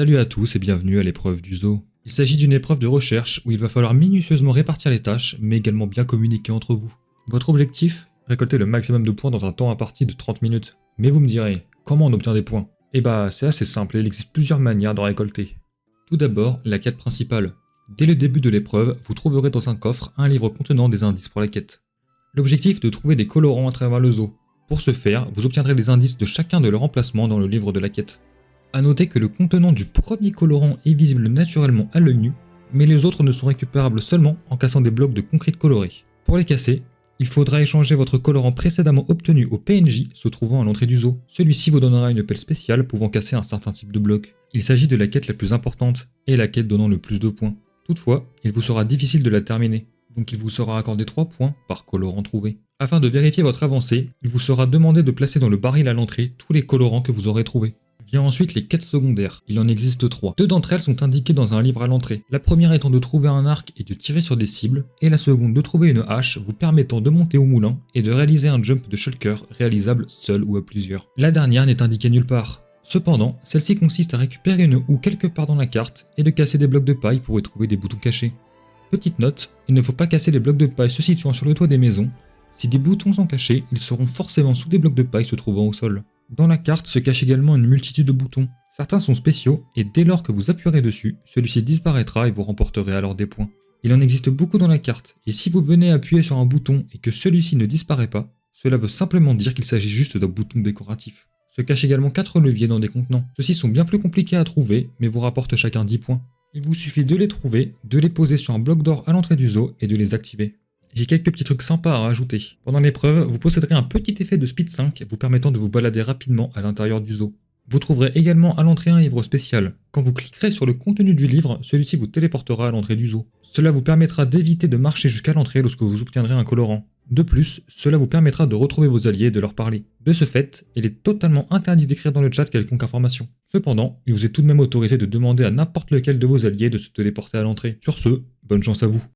Salut à tous et bienvenue à l'épreuve du zoo. Il s'agit d'une épreuve de recherche où il va falloir minutieusement répartir les tâches, mais également bien communiquer entre vous. Votre objectif? Récolter le maximum de points dans un temps imparti de 30 minutes. Mais vous me direz, comment on obtient des points? Eh bah, c'est assez simple et il existe plusieurs manières d'en récolter. Tout d'abord, la quête principale. Dès le début de l'épreuve, vous trouverez dans un coffre un livre contenant des indices pour la quête. L'objectif est de trouver des colorants à travers le zoo. Pour ce faire, vous obtiendrez des indices de chacun de leurs emplacements dans le livre de la quête. A noter que le contenant du premier colorant est visible naturellement à l'œil nu, mais les autres ne sont récupérables seulement en cassant des blocs de concrete colorés. Pour les casser, il faudra échanger votre colorant précédemment obtenu au PNJ se trouvant à l'entrée du zoo. Celui-ci vous donnera une pelle spéciale pouvant casser un certain type de bloc. Il s'agit de la quête la plus importante, et la quête donnant le plus de points. Toutefois, il vous sera difficile de la terminer, donc il vous sera accordé 3 points par colorant trouvé. Afin de vérifier votre avancée, il vous sera demandé de placer dans le baril à l'entrée tous les colorants que vous aurez trouvés. Vient ensuite les quêtes secondaires, il en existe 3. 2 d'entre elles sont indiquées dans un livre à l'entrée. La première étant de trouver un arc et de tirer sur des cibles, et la seconde de trouver une hache vous permettant de monter au moulin et de réaliser un jump de shulker réalisable seul ou à plusieurs. La dernière n'est indiquée nulle part. Cependant, celle-ci consiste à récupérer une houe quelque part dans la carte et de casser des blocs de paille pour y trouver des boutons cachés. Petite note, il ne faut pas casser les blocs de paille se situant sur le toit des maisons. Si des boutons sont cachés, ils seront forcément sous des blocs de paille se trouvant au sol. Dans la carte se cache également une multitude de boutons. Certains sont spéciaux et dès lors que vous appuierez dessus, celui-ci disparaîtra et vous remporterez alors des points. Il en existe beaucoup dans la carte et si vous venez appuyer sur un bouton et que celui-ci ne disparaît pas, cela veut simplement dire qu'il s'agit juste d'un bouton décoratif. Se cachent également 4 leviers dans des contenants. Ceux-ci sont bien plus compliqués à trouver mais vous rapportent chacun 10 points. Il vous suffit de les trouver, de les poser sur un bloc d'or à l'entrée du zoo et de les activer. J'ai quelques petits trucs sympas à rajouter. Pendant l'épreuve, vous posséderez un petit effet de speed 5 vous permettant de vous balader rapidement à l'intérieur du zoo. Vous trouverez également à l'entrée un livre spécial. Quand vous cliquerez sur le contenu du livre, celui-ci vous téléportera à l'entrée du zoo. Cela vous permettra d'éviter de marcher jusqu'à l'entrée lorsque vous obtiendrez un colorant. De plus, cela vous permettra de retrouver vos alliés et de leur parler. De ce fait, il est totalement interdit d'écrire dans le chat quelconque information. Cependant, il vous est tout de même autorisé de demander à n'importe lequel de vos alliés de se téléporter à l'entrée. Sur ce, bonne chance à vous.